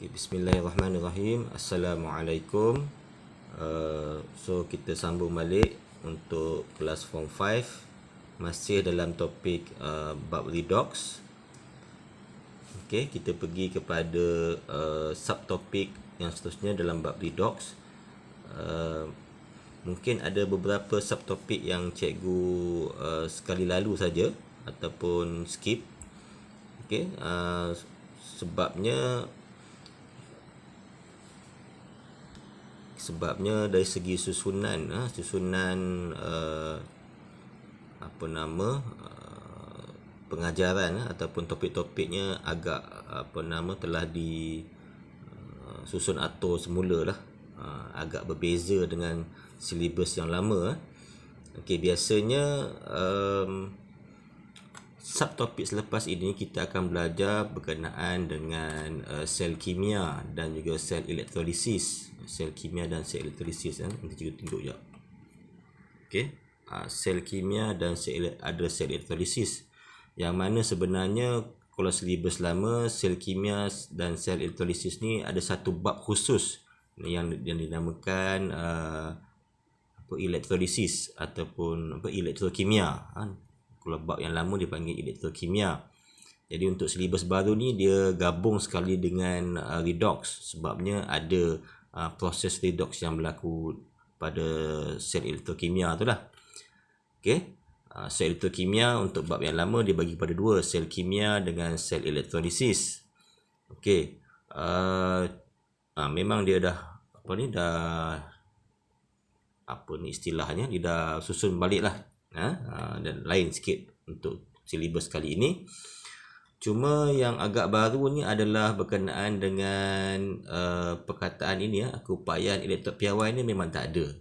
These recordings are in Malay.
Okay, bismillahirrahmanirrahim. Assalamualaikum. So kita sambung balik untuk kelas form 5, masih dalam topik bab redox. Okay, kita pergi kepada subtopik yang seterusnya dalam bab redox. Mungkin ada beberapa subtopik yang cikgu sekali lalu saja ataupun skip. Okay, sebabnya dari segi susunan pengajaran ataupun topik-topiknya agak telah disusun atur semula lah, agak berbeza dengan silibus yang lama. Okey, biasanya subtopik selepas ini kita akan belajar berkenaan dengan sel kimia dan juga sel elektrolisis. Sel kimia dan sel elektrolisis, nanti cikgu tunjuk sekejap. Okey, sel kimia dan ada sel elektrolisis, yang mana sebenarnya kalau silibus lama, sel kimia dan sel elektrolisis ni ada satu bab khusus yang dinamakan elektrolisis ataupun elektrokimia. Kalau bab yang lama dipanggil elektrokimia. Jadi untuk silibus baru ni dia gabung sekali dengan redox, sebabnya ada proses redox yang berlaku pada sel elektrokimia tu lah. Okey, sel elektrokimia untuk bab yang lama dia bagi pada dua, sel kimia dengan sel elektrolisis. Okey, memang dia dah istilahnya dia dah susun balik lah, dan lain sikit untuk silibus kali ini. Cuma yang agak baru ni adalah berkenaan dengan perkataan ini, keupayaan elektrik piawai ni memang tak ada.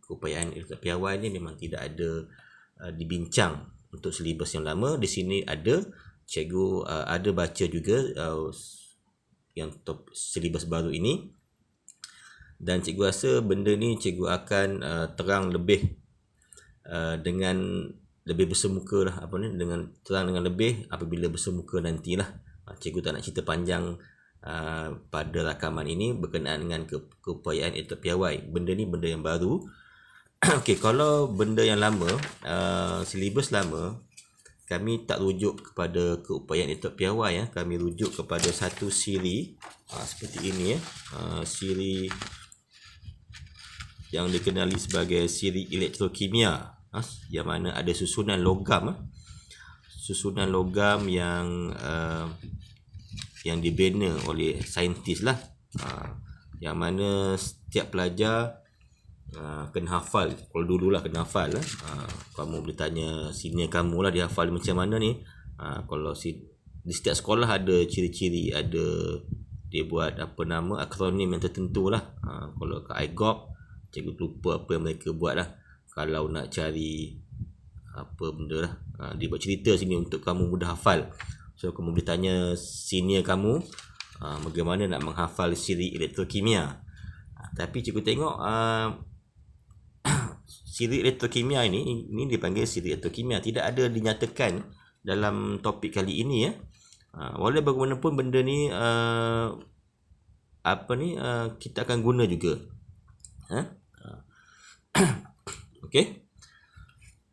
Keupayaan elektrik piawai ni memang tidak ada dibincang untuk silibus yang lama. Di sini ada, cikgu ada baca juga yang silibus baru ini, dan cikgu rasa benda ni cikgu akan terang lebih dengan lebih bersemuka lah, dengan terang dengan lebih apabila bersemuka nantilah. Cikgu tak nak cerita panjang pada rakaman ini berkenaan dengan keupayaan elektrik piawai. Benda ni benda yang baru. Okey, kalau benda yang lama, silibus lama, kami tak rujuk kepada keupayaan elektrik piawai, kami rujuk kepada satu siri seperti ini, siri yang dikenali sebagai siri elektrokimia, yang mana ada susunan logam, yang dibina oleh saintis lah, yang mana setiap pelajar kena hafal. Kalau dululah kena hafal lah. Kamu boleh tanya senior kamu lah, dia hafal macam mana ni. Kalau di setiap sekolah ada ciri-ciri, ada dia buat akronim yang tertentu lah. Kalau ke IGOP, cikgu lupa apa yang mereka buat lah. Kalau nak cari apa benda lah, dia buat cerita sini untuk kamu mudah hafal. So kamu boleh tanya senior kamu bagaimana nak menghafal siri elektrokimia. Tapi cikgu tengok siri elektrokimia ini dipanggil siri elektrokimia, tidak ada dinyatakan dalam topik kali ini, Walau bagaimanapun benda ni kita akan guna juga. Okey.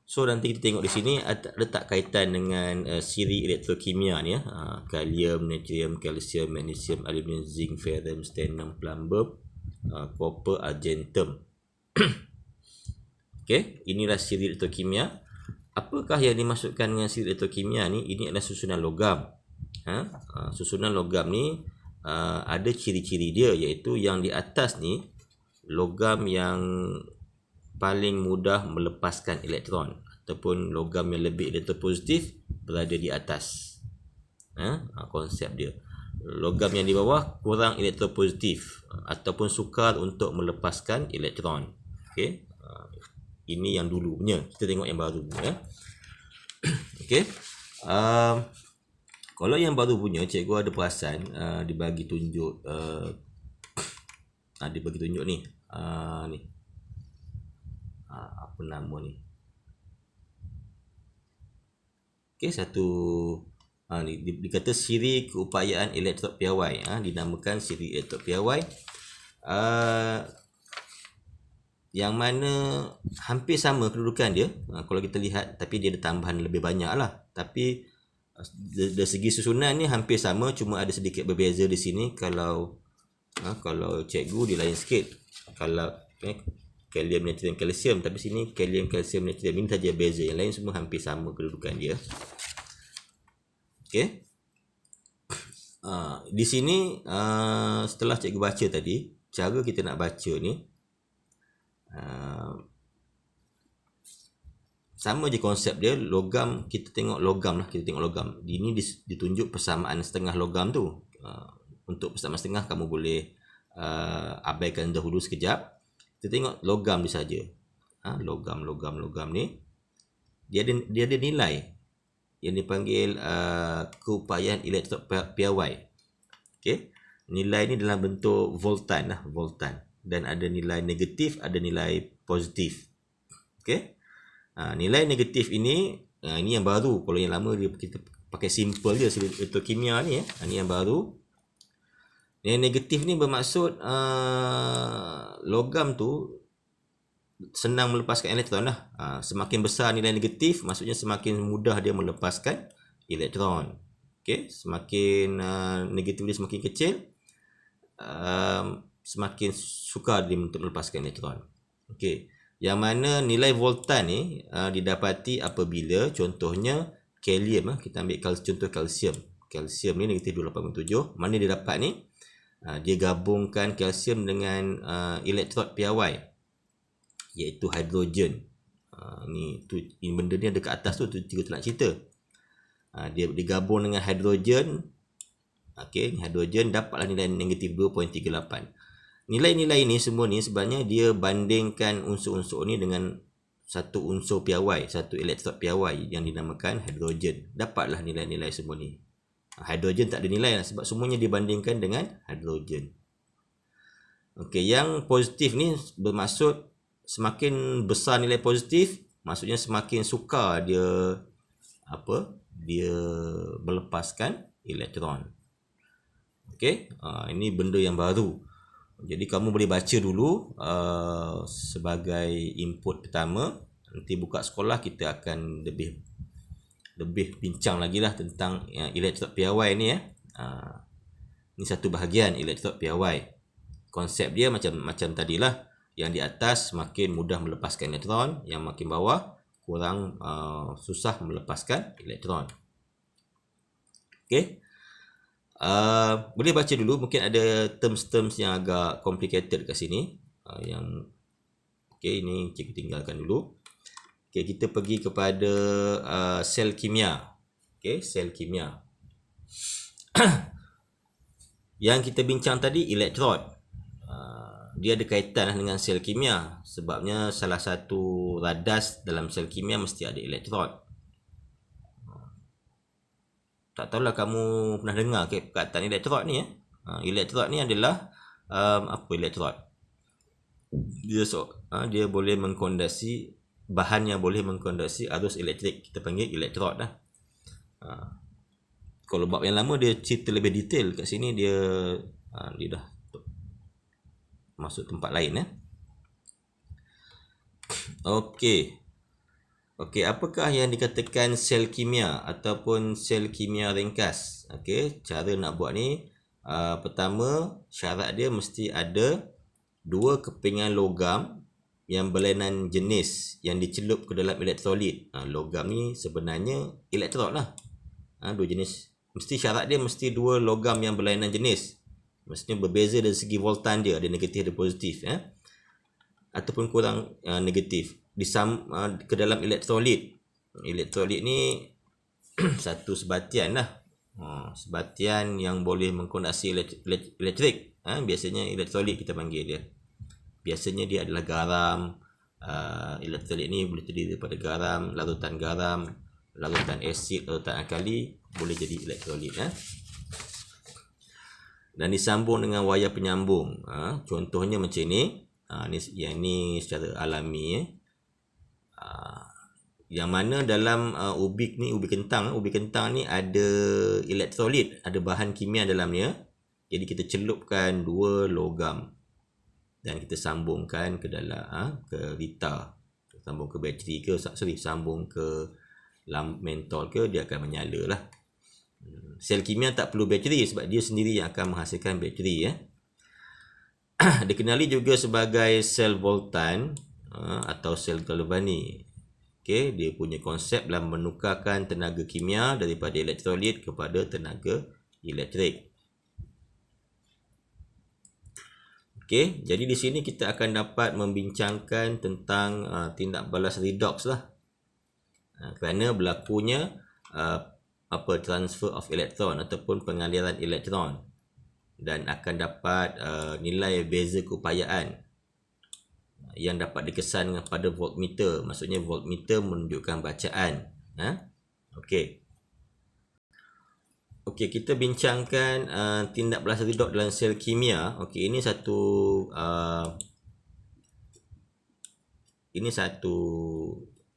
So nanti kita tengok di sini letak kaitan dengan siri elektrokimia ni, kalium, natrium, kalsium, magnesium, aluminium, zinc, ferrum, stannum, plumbum, copper, argentum. Okey, inilah siri elektrokimia. Apakah yang dimasukkan dengan siri elektrokimia ni? Ini adalah susunan logam. Susunan logam ni ada ciri-ciri dia, iaitu yang di atas ni logam yang paling mudah melepaskan elektron, ataupun logam yang lebih elektropositif berada di atas. Konsep dia, logam yang di bawah kurang elektropositif ataupun sukar untuk melepaskan elektron. Okey, ini yang dulu punya, kita tengok yang baru punya. Okey, kalau yang baru punya, cikgu ada perasan dibagi tunjuk ni, apa nama ni. Okey, satu Dikata siri keupayaan elektrod piawai, dinamakan siri elektrod piawai, yang mana hampir sama kedudukan dia, kalau kita lihat, tapi dia ada tambahan lebih banyak lah. Tapi dari segi susunan ni hampir sama, cuma ada sedikit berbeza di sini. Kalau cikgu dia lain sikit, kalau kalium, natrium, kalsium, tapi sini kalium, kalsium, natrium, ini saja beza, yang lain semua hampir sama kedudukan dia. Okey. Di sini setelah cikgu baca tadi, cara kita nak baca ni sama je konsep dia. Logam, kita tengok logam. Ini ditunjuk persamaan setengah logam tu. Untuk persamaan setengah kamu boleh abaikan dahulu sekejap. Kita tengok logam dia saja. Logam ni dia ada nilai yang dipanggil keupayaan elektrod piawai. Okey. Nilai ni dalam bentuk voltan. Dan ada nilai negatif, ada nilai positif. Okey. Nilai negatif ini yang baru. Kalau yang lama kita pakai simple je elektrokimia ni. Ini yang baru. Yang negatif ni bermaksud logam tu senang melepaskan elektron lah. Semakin besar nilai negatif, maksudnya semakin mudah dia melepaskan elektron. Okey, semakin negatif dia semakin kecil, semakin sukar dia untuk melepaskan elektron. Okey, yang mana nilai voltan ni didapati apabila contohnya kalium, kita ambil contoh kalsium. Kalsium ni negatif 287. Mana dia dapat ni? Dia gabungkan kalsium dengan elektrod piawai, iaitu hidrogen. Ini benda ni ada kat atas tu, cikgu tak nak cerita. Dia digabung dengan hidrogen. Okey, hidrogen dapatlah nilai negatif 2.38. Nilai-nilai ni semua ni sebenarnya dia bandingkan unsur-unsur ni dengan satu unsur piawai, satu elektrod piawai yang dinamakan hidrogen. Dapatlah nilai-nilai semua ni. Hidrogen tak ada nilai lah, sebab semuanya dibandingkan dengan hidrogen. Okey, yang positif ni bermaksud semakin besar nilai positif, maksudnya semakin sukar dia melepaskan elektron. Okey, ini benda yang baru. Jadi kamu boleh baca dulu sebagai input pertama. Nanti buka sekolah kita akan lebih bincang lagi lah tentang elektrod piawai ni. Ini satu bahagian elektrod piawai. Konsep dia macam tadilah. Yang di atas makin mudah melepaskan elektron, yang makin bawah kurang susah melepaskan elektron. Okey. Boleh baca dulu, mungkin ada terms-terms yang agak complicated kat sini. Okey, ini cikgu tinggalkan dulu. Okey, kita pergi kepada sel kimia. Okey, sel kimia. Yang kita bincang tadi elektrod. Dia ada kaitan dengan sel kimia, sebabnya salah satu radas dalam sel kimia mesti ada elektrod. Tak tahulah kamu pernah dengar ke perkataan elektrod ni. Elektrod ni adalah apa elektrod? Dia boleh mengkondisi, bahan yang boleh mengkondisi arus elektrik, kita panggil elektrod lah. Kalau bab yang lama dia cerita lebih detail, kat sini dia dah masuk tempat lain. Okey, apakah yang dikatakan sel kimia ataupun sel kimia ringkas? Okey, cara nak buat ni, pertama syarat dia mesti ada dua kepingan logam yang berlainan jenis yang dicelup ke dalam elektrolit. Logam ni sebenarnya elektrod lah. Dua jenis. Mesti syarat dia mesti dua logam yang berlainan jenis. Maksudnya berbeza dari segi voltan dia, ada negatif ada positif, ataupun kurang negatif ke dalam elektrolit. Elektrolit ni satu sebatian lah, sebatian yang boleh mengkondisi elektrik. Biasanya elektrolit kita panggil dia. Biasanya dia adalah garam. Elektrolit ni boleh terdiri daripada garam, larutan asid, larutan alkali, boleh jadi elektrolit. Dan disambung dengan wayar penyambung. Contohnya macam ni. Yang ni secara alami. Yang mana dalam ubi kentang ni ada elektrolit, ada bahan kimia dalamnya. Jadi kita celupkan 2 logam dan kita sambungkan ke dalam ke Rita, sambung ke bateri ke, sambung ke mentol ke, dia akan menyala lah. Sel kimia tak perlu bateri sebab dia sendiri yang akan menghasilkan bateri. Dikenali juga sebagai sel voltan atau sel galvani. Okey, dia punya konsep dalam menukarkan tenaga kimia daripada elektrolit kepada tenaga elektrik. Okey, jadi di sini kita akan dapat membincangkan tentang tindak balas redox lah. Kerana berlakunya transfer of electron ataupun pengaliran elektron, dan akan dapat nilai beza keupayaan yang dapat dikesan pada voltmeter. Maksudnya voltmeter menunjukkan bacaan. Okey. Okey, kita bincangkan tindak balas redox dalam sel kimia. Okey, ini satu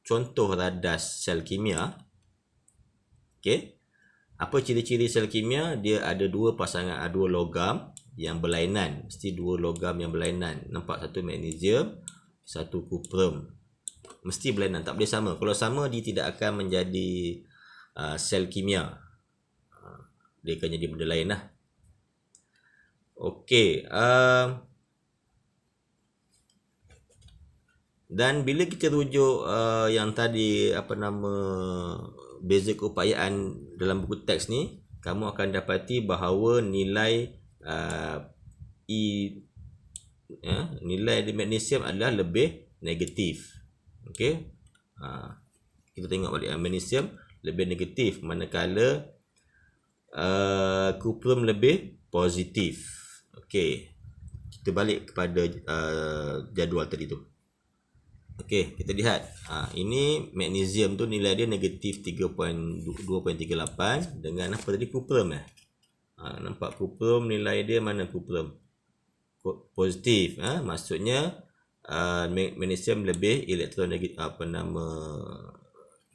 contoh radas sel kimia. Okey. Apa ciri-ciri sel kimia? Dia ada 2 pasangan, 2 logam yang berlainan. Mesti 2 logam yang berlainan. Nampak, satu magnesium, satu kuprum. Mesti berlainan, tak boleh sama. Kalau sama, dia tidak akan menjadi sel kimia. Dia akan jadi benda lain lah. Okey. Dan bila kita rujuk yang tadi, beza keupayaan dalam buku teks ni, kamu akan dapati bahawa nilai nilai di magnesium adalah lebih negatif. Okey. Kita tengok balik, magnesium lebih negatif, manakala kuprum lebih positif. Okey. Kita balik kepada jadual tadi tu. Okey, kita lihat. Ini magnesium tu nilai dia negatif 2.38 dengan apa tadi, kuprum nampak kuprum nilai dia mana, kuprum positif. Maksudnya magnesium lebih elektron negatif,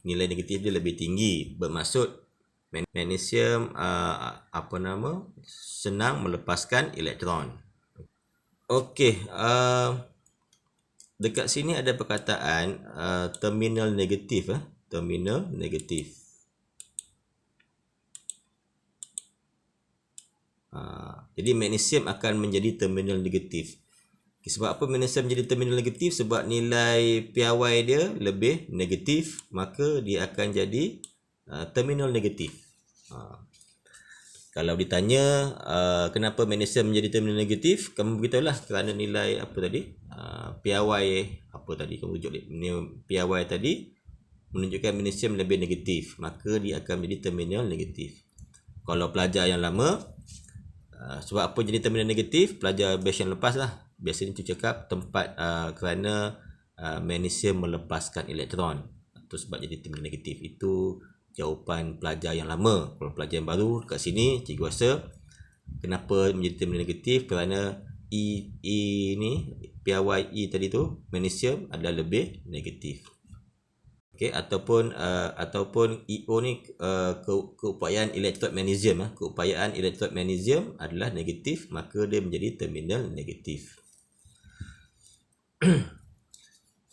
nilai negatif dia lebih tinggi. Bermaksud magnesium senang melepaskan elektron. Okey, dekat sini ada perkataan terminal negatif. Terminal negatif. Jadi magnesium akan menjadi terminal negatif. Sebab apa magnesium menjadi terminal negatif? Sebab nilai piawai dia lebih negatif, maka dia akan jadi terminal negatif. Kalau ditanya kenapa magnesium menjadi terminal negatif, kamu beritahulah kerana nilai piawai kamu rujuk piawai tadi menunjukkan magnesium lebih negatif, maka dia akan menjadi terminal negatif. Kalau pelajar yang lama, sebab apa jadi terminal negatif, pelajar batch yang lepas lah, biasanya tu cakap tempat kerana magnesium melepaskan elektron, itu sebab jadi terminal negatif. Itu jawapan pelajar yang lama. Kalau pelajar yang baru kat sini, cikgu rasa kenapa menjadi terminal negatif, kerana piawai E tadi tu, magnesium adalah lebih negatif. Okey, ataupun EO ni keupayaan elektrod magnesium. Keupayaan elektrod magnesium adalah negatif, maka dia menjadi terminal negatif.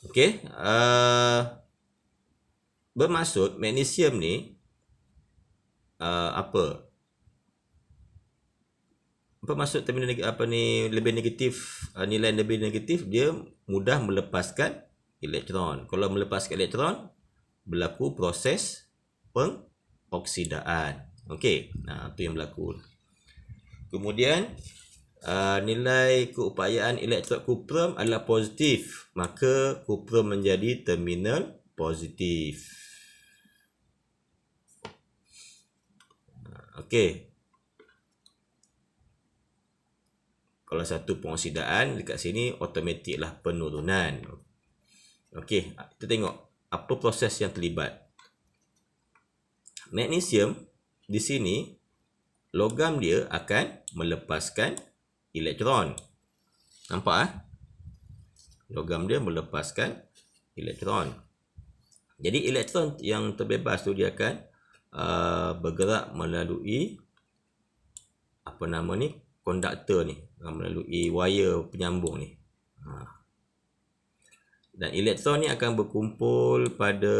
Okey, bermaksud magnesium ni apa maksud terminal lebih negatif, nilai lebih negatif, dia mudah melepaskan elektron. Kalau melepaskan elektron, berlaku proses pengoksidaan. Okey, itu yang berlaku. Kemudian nilai keupayaan elektrod kuprum adalah positif, maka kuprum menjadi terminal positif. Okey. Kalau satu pengoksidaan, dekat sini automatiklah penurunan. Okey, kita tengok apa proses yang terlibat. Magnesium di sini, logam dia akan melepaskan elektron. Nampak Logam dia melepaskan elektron. Jadi elektron yang terbebas tu dia akan bergerak melalui konduktor ni, melalui wire penyambung ni. Dan elektron ni akan berkumpul pada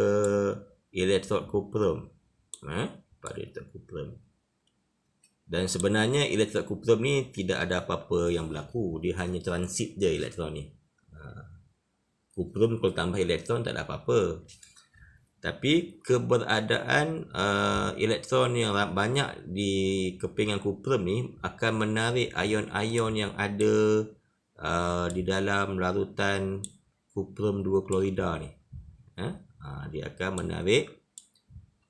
elektrod kuprum. Pada elektrod kuprum. Dan sebenarnya elektrod kuprum ni tidak ada apa-apa yang berlaku, dia hanya transit je elektron ni. Kuprum kalau tambah elektron tak ada apa-apa. Tapi keberadaan elektron yang banyak di kepingan kuprum ni akan menarik ion-ion yang ada di dalam larutan kuprum 2 klorida ni. Dia akan menarik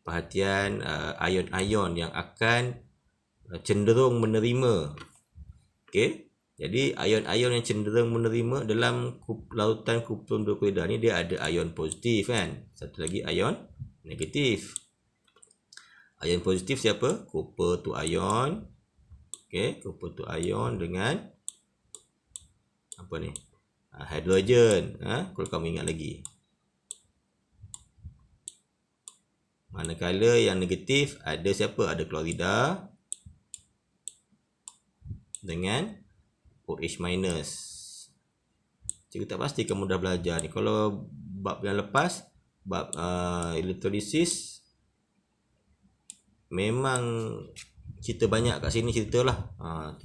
perhatian ion-ion yang akan cenderung menerima. Okey. Jadi ion-ion yang cenderung menerima dalam larutan kuprum 2 klorida ni dia ada ion positif kan. Satu lagi ion negatif. Ion positif siapa? Copper 2 ion. Okey, copper 2 ion dengan apa ni? Hidrogen. Kalau kamu ingat lagi. Manakala yang negatif ada siapa? Ada klorida dengan OH minus. Cikgu tak pasti kamu dah belajar ni. Kalau bab yang lepas, bab elektrolisis, memang cerita banyak kat sini ceritalah.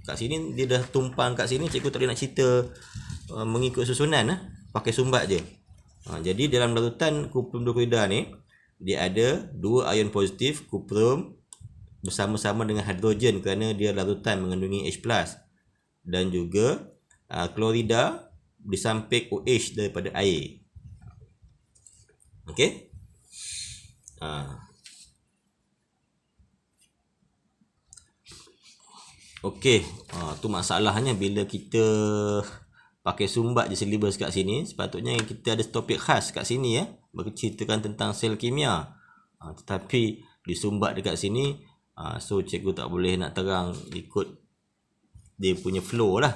Kat sini dia dah tumpang kat sini, cikgu tak boleh nak cerita mengikut susunan pakai sumbat je. Jadi dalam larutan kuprum 2 klorida ni dia ada 2 ion positif kuprum bersama-sama dengan hidrogen kerana dia larutan mengandungi H+, dan juga klorida disamping OH daripada air. Okey. Okey, tu masalahnya bila kita pakai sumbat je silibus kat sini. Sepatutnya kita ada topik khas kat sini berceritakan tentang sel kimia. Tetapi disumbat dekat sini, so cikgu tak boleh nak terang ikut dia punya flow lah.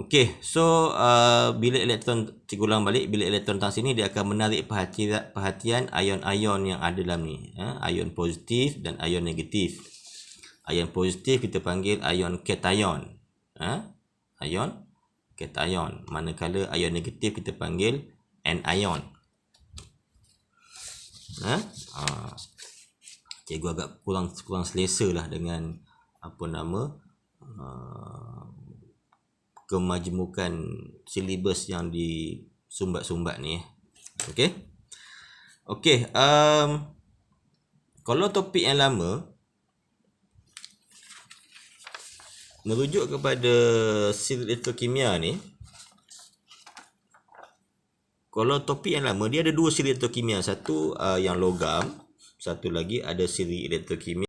Okey, so bila elektron, cikgu ulang balik, bila elektron datang sini dia akan menarik perhatian ion-ion yang ada dalam ni, ion positif dan ion negatif. Ion positif kita panggil ion cation, ion cation, manakala ion negatif kita panggil anion. Cikgu agak kurang selesa lah dengan kemajmukan silibus yang di sumbat-sumbat ni. Okey, kalau topik yang lama merujuk kepada siri elektrokimia ni, kalau topik yang lama dia ada 2 siri elektrokimia, satu yang logam, satu lagi ada siri elektrokimia